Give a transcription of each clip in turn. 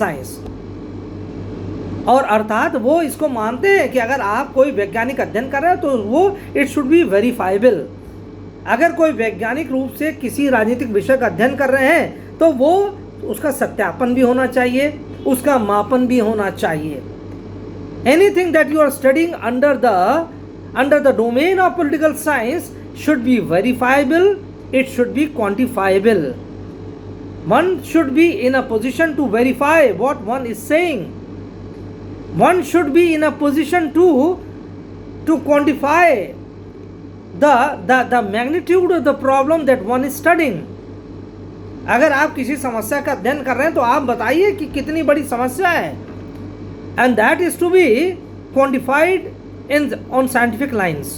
Science. और अर्थात वो इसको मानते हैं कि अगर आप कोई वैज्ञानिक अध्ययन कर रहे हैं तो वो इट शुड बी वेरीफाइबल। अगर कोई वैज्ञानिक रूप से किसी राजनीतिक विषय का अध्ययन कर रहे हैं तो वो उसका सत्यापन भी होना चाहिए, उसका मापन भी होना चाहिए। Anything that you are studying under the domain of political science should be verifiable, it should be quantifiable. One should be in a position to verify what one is saying. One should be in a position to quantify the magnitude of the problem that one is studying. अगर आप किसी समस्या का अध्ययन कर रहे हैं तो आप बताइए कि कितनी बड़ी समस्या है, and that is to be quantified on scientific lines.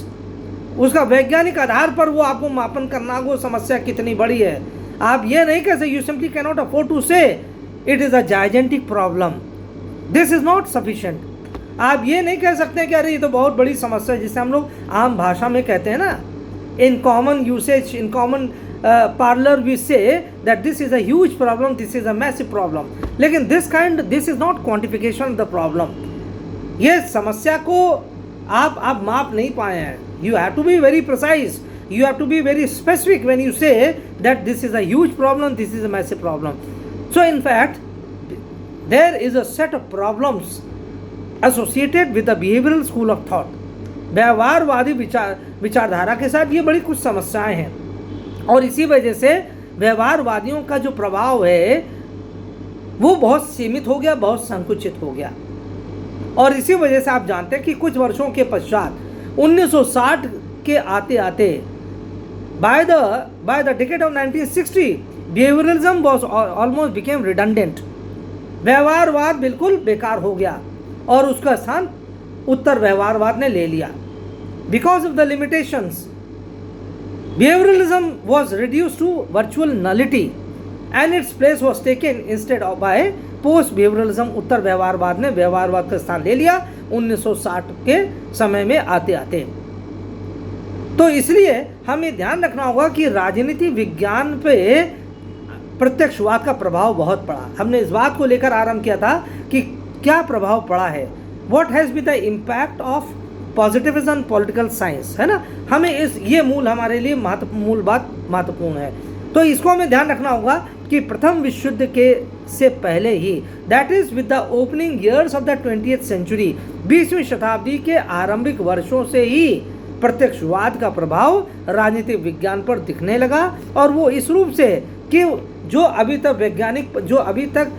उसका वैज्ञानिक आधार पर वो आपको मापन करना, वो समस्या कितनी बड़ी है। आप ये नहीं कह सकते, you simply cannot afford to say it is a gigantic problem. This is not sufficient. आप ये नहीं कह सकते कि अरे ये तो बहुत बड़ी समस्या है, जिसे हम लोग आम भाषा में कहते हैं ना, in common usage, in common parlance we say that this is a huge problem, this is a massive problem. लेकिन this is not quantification of the problem. ये समस्या को आप माप नहीं पाए हैं। You have to be very precise, you have to be very specific when you say that this is a huge problem, this is a massive problem. So in fact, there is a set of problems associated with the behavioral school of thought. व्यवहारवादी विचारधारा के साथ ये बड़ी कुछ समस्याएं हैं, और इसी वजह से व्यवहारवादियों का जो प्रभाव है वो बहुत सीमित हो गया, बहुत संकुचित हो गया। और इसी वजह से आप जानते हैं कि कुछ वर्षों के पश्चात 1960 के आते आते by the decade of 1960 behavioralism was almost became redundant. व्यवहारवाद बिल्कुल बेकार हो गया और उसका स्थान उत्तर व्यवहारवाद ने ले लिया। Because of the limitations, behavioralism was reduced to virtual nullity and its place was taken instead of by post behavioralism. उत्तर व्यवहारवाद ने व्यवहारवाद का स्थान ले लिया 1960 के समय में आते आते। तो इसलिए हमें ध्यान रखना होगा कि राजनीति विज्ञान पे प्रत्यक्षवाद का प्रभाव बहुत पड़ा। हमने इस बात को लेकर आरंभ किया था कि क्या प्रभाव पड़ा है, what has been the impact of positivism political science, है ना। हमें ये मूल हमारे लिए महत्वपूर्ण है। तो इसको हमें ध्यान रखना होगा कि प्रथम विश्व युद्ध के से पहले ही, that is with the opening years of the 20th century, 20वीं शताब्दी के आरंभिक वर्षों से ही प्रत्यक्षवाद का प्रभाव राजनीतिक विज्ञान पर दिखने लगा। और वो इस रूप से कि जो अभी तक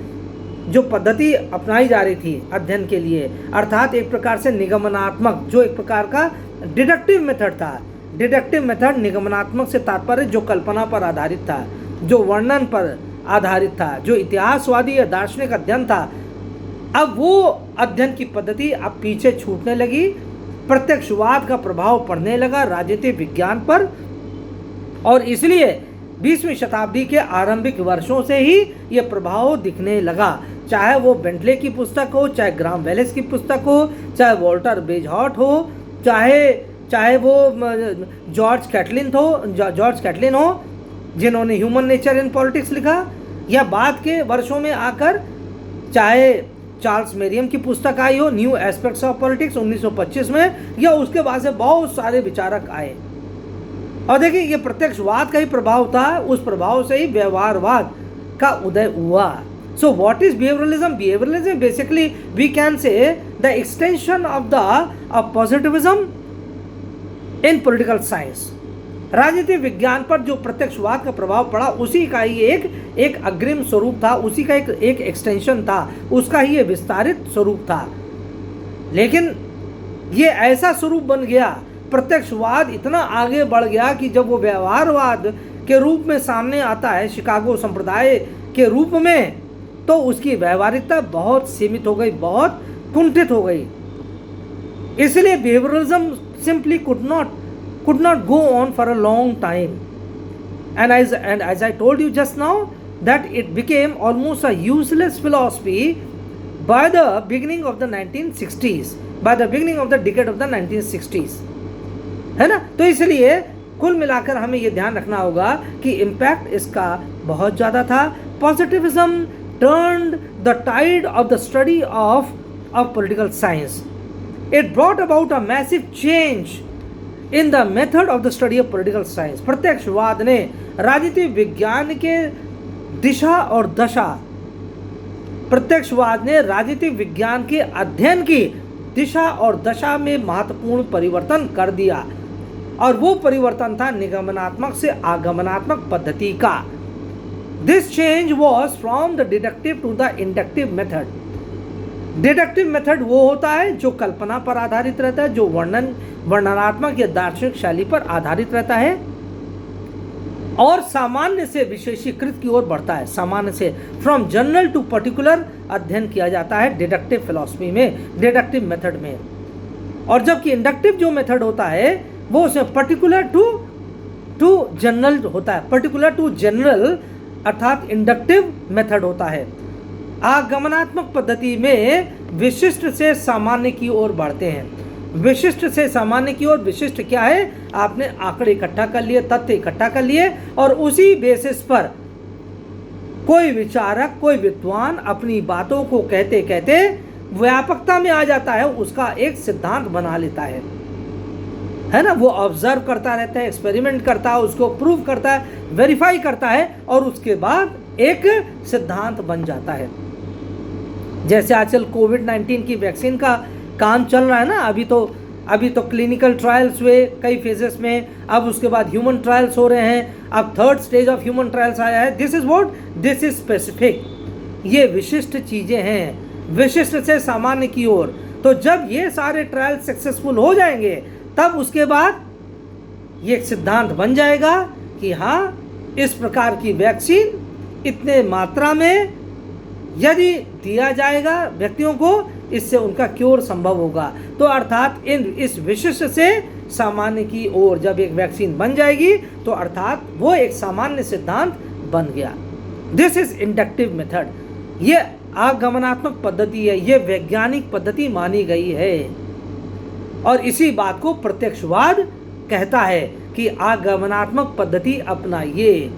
जो पद्धति अपनाई जा रही थी अध्ययन के लिए, अर्थात एक प्रकार से निगमनात्मक, जो एक प्रकार का डिडक्टिव मेथड था। डिडक्टिव मेथड निगमनात्मक से तात्पर्य जो कल्पना पर आधारित था, जो वर्णन पर आधारित था, जो इतिहासवादी या दार्शनिक अध्ययन था, अब वो अध्ययन की पद्धति अब पीछे छूटने लगी। प्रत्यक्षवाद का प्रभाव पड़ने लगा राजनीतिक विज्ञान पर, और इसलिए 20वीं शताब्दी के आरंभिक वर्षों से ही ये प्रभाव दिखने लगा। चाहे वो बेंटले की पुस्तक हो, चाहे ग्राम वेलेस की पुस्तक हो, चाहे वॉल्टर बेजहॉट हो, चाहे वो जॉर्ज कैटलिन हो जिन्होंने ह्यूमन नेचर इन पॉलिटिक्स लिखा, या बाद के वर्षों में आकर चाहे चार्ल्स मेरियम की पुस्तक आई हो न्यू एस्पेक्ट्स ऑफ पॉलिटिक्स 1925 में, या उसके बाद से बहुत सारे विचारक आए। और देखिए ये प्रत्यक्षवाद का ही प्रभाव था, उस प्रभाव से ही व्यवहारवाद का उदय हुआ। So what is behaviouralism? Behaviouralism basically we can say the extension of the positivism in political science. राजनीतिक विज्ञान पर जो प्रत्यक्षवाद का प्रभाव पड़ा उसी का ही एक अग्रिम स्वरूप था, उसी का एक एक्सटेंशन था, उसका ही ये विस्तारित स्वरूप था। लेकिन ये ऐसा स्वरूप बन गया, प्रत्यक्षवाद इतना आगे बढ़ गया कि जब वो व्यवहारवाद के रूप में सामने आता है, शिकागो संप्रदाय के रूप में, तो उसकी व्यवहारिकता बहुत सीमित हो गई, बहुत कुंठित हो गई। इसलिए behaviourism simply could not go on for a long time, and as I told you just now that it became almost a useless philosophy by the beginning of the 1960s, by the beginning of the decade of the 1960s, है ना। तो इसलिए कुल मिलाकर हमें ये ध्यान रखना होगा कि इम्पैक्ट इसका बहुत ज़्यादा था। Positivism turned the tide of the study of political science. It brought about a massive change in the method of the study of political science. प्रत्यक्षवाद ने राजनीतिक विज्ञान के दिशा और दशा, प्रत्यक्षवाद ने राजनीतिक विज्ञान के अध्ययन की दिशा और दशा में महत्वपूर्ण परिवर्तन कर दिया, और वो परिवर्तन था निगमनात्मक से आगमनात्मक पद्धति का। This change was from the deductive to the inductive method. Deductive method वो होता है जो कल्पना पर आधारित रहता है, जो वर्णनात्मक या दार्शनिक शैली पर आधारित रहता है और सामान्य से विशेषीकृत की ओर बढ़ता है। सामान्य से फ्रॉम जनरल टू पर्टिकुलर अध्ययन किया जाता है डिडक्टिव फिलॉसफी में, डिडक्टिव मेथड में। और जबकि इंडक्टिव जो मेथड होता है वो उसमें पर्टिकुलर टू जनरल होता है, पर्टिकुलर टू जनरल अर्थात इंडक्टिव मेथड होता है। आगमनात्मक पद्धति में विशिष्ट से सामान्य की ओर बढ़ते हैं। विशिष्ट से सामान्य की ओर, विशिष्ट क्या है? आपने आंकड़े इकट्ठा कर लिए, तथ्य इकट्ठा कर लिए, और उसी बेसिस पर कोई विचारक, कोई विद्वान अपनी बातों को कहते कहते व्यापकता में आ जाता है, उसका एक सिद्धांत बना लेता है ना। वो ऑब्जर्व करता रहता है, एक्सपेरिमेंट करता है, उसको प्रूव करता है, वेरीफाई करता है, और उसके बाद एक सिद्धांत बन जाता है। जैसे आजकल कोविड-19 की वैक्सीन का काम चल रहा है ना, अभी तो क्लिनिकल ट्रायल्स हुए कई फेजेस में, अब उसके बाद ह्यूमन ट्रायल्स हो रहे हैं, अब third stage of human trials आया है। This is what, this is specific. ये विशिष्ट चीजें हैं, विशिष्ट से सामान्य की ओर। तो जब ये सारे ट्रायल सक्सेसफुल हो जाएंगे, तब उसके बाद ये एक सिद्धांत बन जाएगा कि हाँ, इस प्रकार की वैक्सीन इतने मात्रा में यदि दिया जाएगा व्यक्तियों को, इससे उनका क्योर संभव होगा। तो अर्थात इस विशिष्ट से सामान्य की ओर जब एक वैक्सीन बन जाएगी, तो अर्थात वो एक सामान्य सिद्धांत बन गया। This is inductive method. ये आगमनात्मक पद्धति है, ये वैज्ञानिक पद्धति मानी गई है, और इसी बात को प्रत्यक्षवाद कहता है कि आगमनात्मक पद्धति अपनाइए।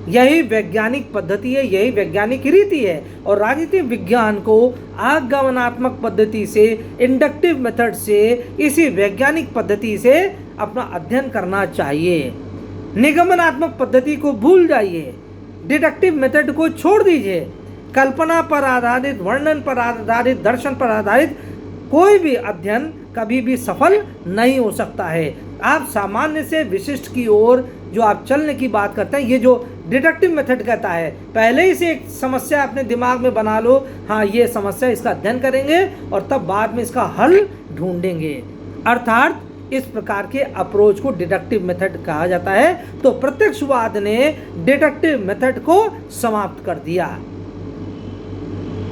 यही वैज्ञानिक पद्धति है, यही वैज्ञानिक रीति है, और राजनीतिक विज्ञान को आगमनात्मक पद्धति से, इंडक्टिव मेथड से, इसी वैज्ञानिक पद्धति से अपना अध्ययन करना चाहिए। निगमनात्मक पद्धति को भूल जाइए, डिडक्टिव मेथड को छोड़ दीजिए। कल्पना पर आधारित, वर्णन पर आधारित, दर्शन पर आधारित कोई भी अध्ययन कभी भी सफल नहीं हो सकता है। आप सामान्य से विशिष्ट की ओर जो आप चलने की बात करते हैं, ये जो डिडक्टिव मेथड कहता है, पहले ही से एक समस्या अपने दिमाग में बना लो, हाँ ये समस्या, इसका अध्ययन करेंगे और तब बाद में इसका हल ढूंढेंगे। अर्थात इस प्रकार के अप्रोच को डिडक्टिव मेथड कहा जाता है। तो प्रत्यक्षवाद ने डिडक्टिव मेथड को समाप्त कर दिया,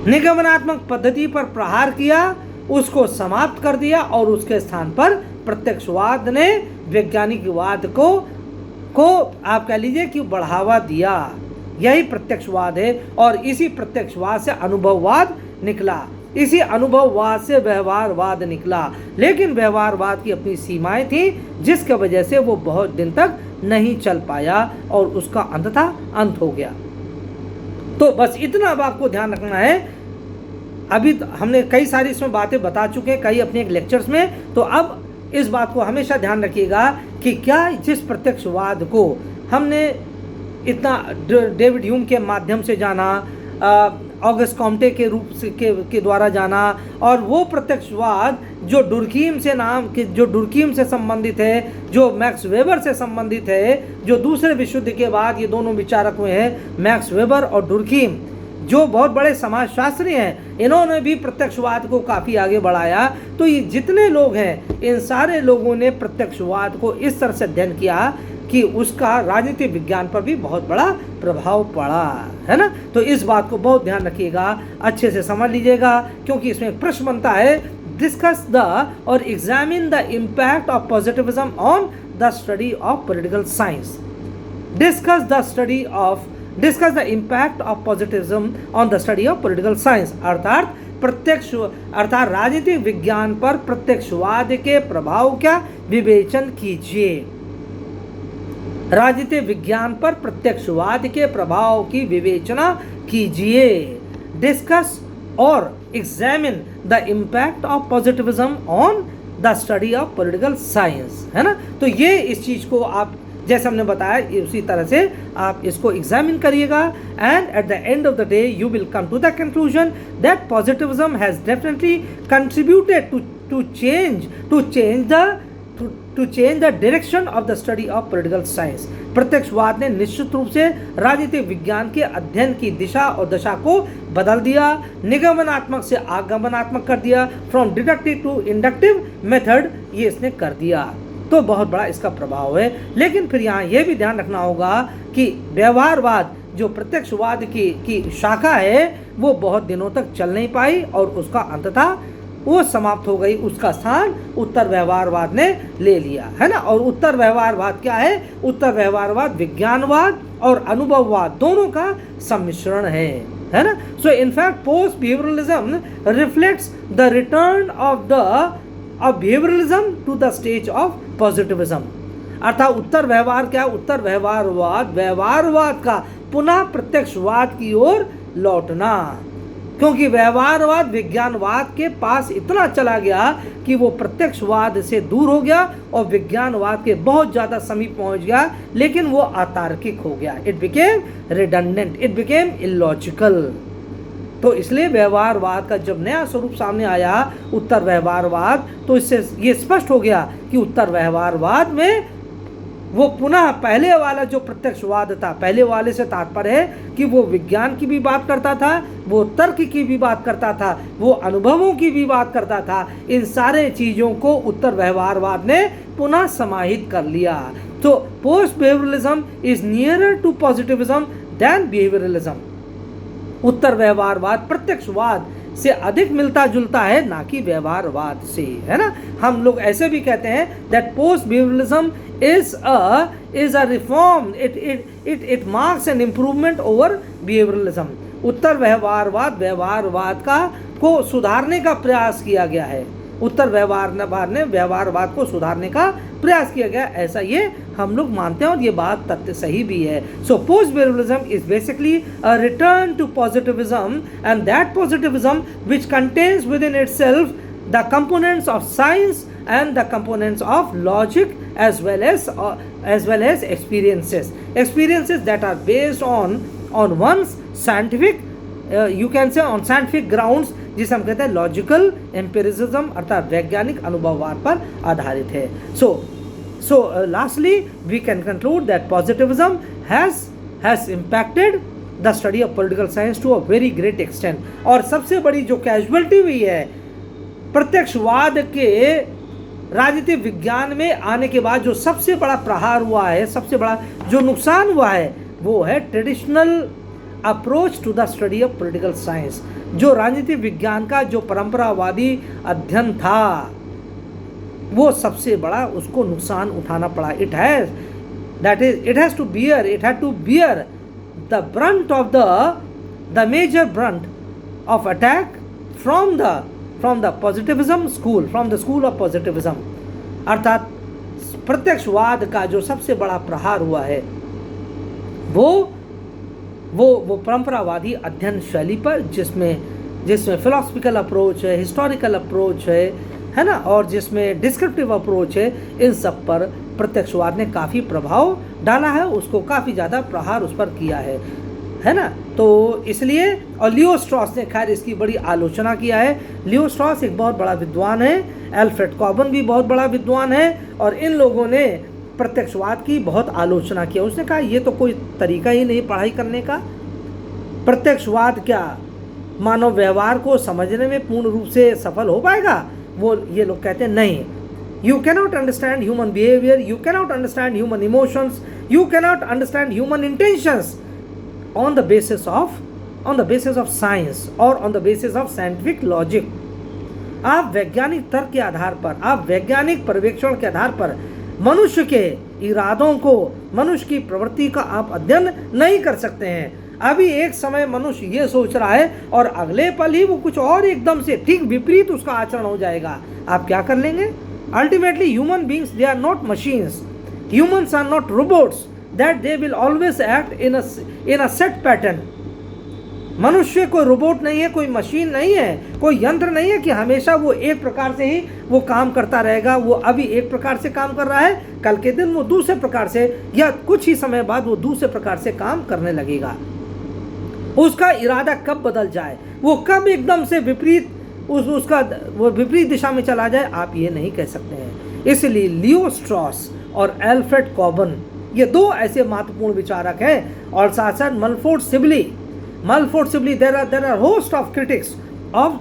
निगमनात्मक पद्धति पर प्रहार किया, उसको समाप्त कर दिया, और उसके स्थान पर प्रत्यक्षवाद ने वैज्ञानिकवाद को आप कह लीजिए कि बढ़ावा दिया। यही प्रत्यक्षवाद है, और इसी प्रत्यक्षवाद से अनुभववाद निकला, इसी अनुभववाद से व्यवहारवाद निकला। लेकिन व्यवहारवाद की अपनी सीमाएं थी, जिसके वजह से वो बहुत दिन तक नहीं चल पाया, और उसका अंततः अंत हो गया। तो बस इतना अब आपको ध्यान रखना है। अभी हमने कई सारी इसमें बातें बता चुके हैं, कई अपने एक लेक्चर्स में। तो अब इस बात को हमेशा ध्यान रखिएगा कि क्या जिस प्रत्यक्षवाद को हमने इतना डेविड ह्यूम के माध्यम से जाना, ऑगस्ट कॉम्टे के रूप से के द्वारा जाना, और वो प्रत्यक्षवाद जो डुर्कीम से संबंधित है, जो मैक्स वेबर से संबंधित है, जो दूसरे विश्व युद्ध के बाद ये दोनों विचारक हुए हैं, मैक्स वेबर और डुर्कीम, जो बहुत बड़े समाजशास्त्री हैं, इन्होंने भी प्रत्यक्षवाद को काफ़ी आगे बढ़ाया। तो ये जितने लोग हैं, इन सारे लोगों ने प्रत्यक्षवाद को इस तरह से अध्ययन किया कि उसका राजनीतिक विज्ञान पर भी बहुत बड़ा प्रभाव पड़ा है ना। तो इस बात को बहुत ध्यान रखिएगा, अच्छे से समझ लीजिएगा, क्योंकि इसमें एक प्रश्न बनता है, डिस्कस द और examine the impact of positivism on the study of political science. Discuss the impact of positivism on the study of political science. अर्थात राजनीतिक विज्ञान पर प्रत्यक्षवाद के प्रभाव का विवेचन कीजिए। राजनीतिक विज्ञान पर प्रत्यक्षवाद के प्रभाव की विवेचना कीजिए। डिस्कस और examine the impact of positivism on the study of political science, है ना। तो ये इस चीज़ को आप जैसे हमने बताया उसी तरह से आप इसको एग्जामिन करिएगा, and at the end of the day you will come to the conclusion that positivism has definitely contributed to change the direction of the study of political science. प्रत्यक्षवाद ने निश्चित रूप से राजनीतिक विज्ञान के अध्ययन की दिशा और दशा को बदल दिया, निगमनात्मक से आगमनात्मक कर दिया, from deductive to inductive method ये इसने कर दिया। तो बहुत बड़ा इसका प्रभाव है। लेकिन फिर यहाँ यह भी ध्यान रखना होगा कि व्यवहारवाद जो प्रत्यक्षवाद की शाखा है वो बहुत दिनों तक चल नहीं पाई और उसका अंततः वो समाप्त हो गई, उसका स्थान उत्तर व्यवहारवाद ने ले लिया, है ना। और उत्तर व्यवहारवाद क्या है? उत्तर व्यवहारवाद विज्ञानवाद और अनुभववाद दोनों का सम्मिश्रण है ना। So in fact post behaviouralism reflects the return of behaviouralism to the stage of positivism. अर्थात उत्तर व्यवहार क्या? उत्तर व्यवहारवाद का पुनः प्रत्यक्षवाद की ओर लौटना, क्योंकि व्यवहारवाद विज्ञानवाद के पास इतना चला गया कि वो प्रत्यक्षवाद से दूर हो गया और विज्ञानवाद के बहुत ज़्यादा समीप पहुंच गया, लेकिन वो अतार्किक हो गया। It became redundant, it became illogical. तो इसलिए व्यवहारवाद का जब नया स्वरूप सामने आया उत्तर व्यवहारवाद, तो इससे ये स्पष्ट हो गया कि उत्तर व्यवहारवाद में वो पुनः पहले वाला जो प्रत्यक्षवाद था, पहले वाले से तात्पर्य है कि वो विज्ञान की भी बात करता था, वो तर्क की भी बात करता था, वो अनुभवों की भी बात करता था। इन सारे चीज़ों को उत्तर व्यवहारवाद ने पुनः समाहित कर लिया। तो post behaviouralism is nearer to positivism than behaviouralism. उत्तर व्यवहारवाद प्रत्यक्षवाद से अधिक मिलता जुलता है, ना कि व्यवहारवाद से, है ना। हम लोग ऐसे भी कहते हैं that post behaviourism is a reform, it marks an improvement over behavioralism। उत्तर व्यवहारवाद को सुधारने का प्रयास किया गया है। उत्तर व्यवहारवाद ने व्यवहारवाद को सुधारने का प्रयास किया गया, ऐसा ये हम लोग मानते हैं और ये बात तथ्य सही भी है। So post behaviouralism is basically a return to positivism, and that positivism which contains within itself the components of science and the components of logic as well as experiences that are based on one's scientific you can say on scientific grounds, जिसे हम कहते हैं logical empiricism अर्थात वैज्ञानिक अनुभववाद पर आधारित है। So lastly we can conclude that positivism has impacted the study of political science to a very great extent। और सबसे बड़ी जो कैजुअलिटी हुई है प्रत्यक्षवाद के राजनीतिक विज्ञान में आने के बाद, जो सबसे बड़ा प्रहार हुआ है, सबसे बड़ा जो नुकसान हुआ है, वो है traditional approach to the study of political science. जो राजनीतिक विज्ञान का जो परंपरावादी अध्ययन था, वो सबसे बड़ा उसको नुकसान उठाना पड़ा। It has to bear the brunt of the major brunt of attack from the positivism school, from the school of positivism. अर्थात प्रत्यक्षवाद का जो सबसे बड़ा प्रहार हुआ है वो परंपरावादी अध्ययन शैली पर, जिसमें फिलोसफिकल अप्रोच है, हिस्टोरिकल अप्रोच है ना, और जिसमें डिस्क्रिप्टिव अप्रोच है, इन सब पर प्रत्यक्षवाद ने काफ़ी प्रभाव डाला है, उसको काफ़ी ज़्यादा प्रहार उस पर किया है ना। तो इसलिए, और लियो स्ट्रॉस ने खैर इसकी बड़ी आलोचना किया है। लियो स्ट्रॉस एक बहुत बड़ा विद्वान है, एल्फ्रेड कॉबन भी बहुत बड़ा विद्वान है, और इन लोगों ने प्रत्यक्षवाद की बहुत आलोचना किया। उसने कहा ये तो कोई तरीका ही नहीं पढ़ाई करने का। प्रत्यक्षवाद क्या मानव व्यवहार को समझने में पूर्ण रूप से सफल हो पाएगा? ये लोग कहते हैं नहीं। You cannot understand human behavior, you cannot understand human emotions, you cannot understand human intentions on the basis of science or on the basis of scientific logic। आप वैज्ञानिक तर्क के आधार पर, आप वैज्ञानिक पर्यवेक्षण के आधार पर मनुष्य के इरादों को, मनुष्य की प्रवृत्ति का आप अध्ययन नहीं कर सकते हैं। अभी एक समय मनुष्य ये सोच रहा है और अगले पल ही वो कुछ और एकदम से ठीक विपरीत उसका आचरण हो जाएगा। आप क्या कर लेंगे? Ultimately, human beings, they are not machines. Humans are not robots that they will always act in a set pattern. मनुष्य कोई रोबोट नहीं है, कोई मशीन नहीं है, कोई यंत्र नहीं है कि हमेशा वो एक प्रकार से ही वो काम करता रहेगा। वो अभी एक प्रकार से काम कर रहा है, कल के दिन वो दूसरे प्रकार से, या कुछ ही समय बाद वो दूसरे प्रकार से काम करने लगेगा। उसका इरादा कब बदल जाए, वो कब एकदम से विपरीत उसका वो विपरीत दिशा में चला जाए, आप ये नहीं कह सकते हैं। इसलिए लियो स्ट्रॉस और एल्फ्रेड कॉबन ये दो ऐसे महत्वपूर्ण विचारक हैं, और साथ साथ Mulford Sibley, there are host of critics of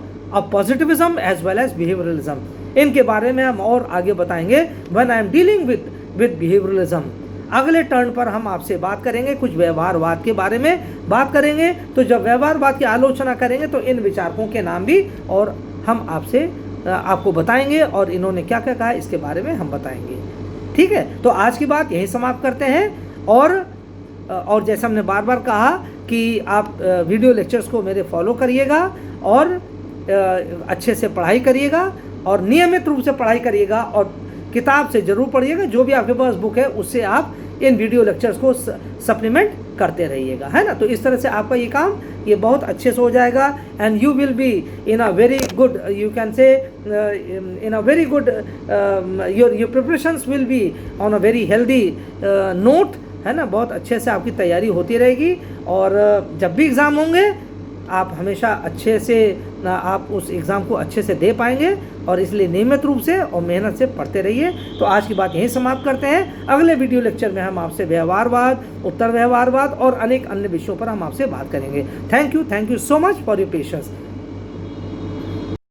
positivism as well as behaviouralism. इनके बारे में हम और आगे बताएंगे when I am dealing with behaviouralism. अगले टर्न पर हम आपसे बात करेंगे, कुछ व्यवहारवाद के बारे में बात करेंगे। तो जब व्यवहारवाद की आलोचना करेंगे तो इन विचारकों के नाम भी और हम आपको बताएंगे, और इन्होंने क्या क्या कहा इसके बारे में हम बताएंगे। ठीक है, तो आज की बात यही समाप्त करते हैं। और जैसे हमने बार बार कहा कि आप वीडियो लेक्चर्स को मेरे फॉलो करिएगा, और अच्छे से पढ़ाई करिएगा, और नियमित रूप से पढ़ाई करिएगा, और किताब से ज़रूर पढ़िएगा। जो भी आपके पास बुक है उससे आप इन वीडियो लेक्चर्स को सप्लीमेंट करते रहिएगा, है ना। तो इस तरह से आपका ये काम ये बहुत अच्छे से हो जाएगा, and you will be in a very good, you can say in a very good, your preparations will be on a very healthy note, है ना। बहुत अच्छे से आपकी तैयारी होती रहेगी, और जब भी एग्ज़ाम होंगे आप हमेशा अच्छे से आप उस एग्ज़ाम को अच्छे से दे पाएंगे, और इसलिए नियमित रूप से और मेहनत से पढ़ते रहिए। तो आज की बात यहीं समाप्त करते हैं। अगले वीडियो लेक्चर में हम आपसे व्यवहारवाद, उत्तर व्यवहारवाद और अनेक अन्य विषयों पर हम आपसे बात करेंगे। Thank you so much for your patience.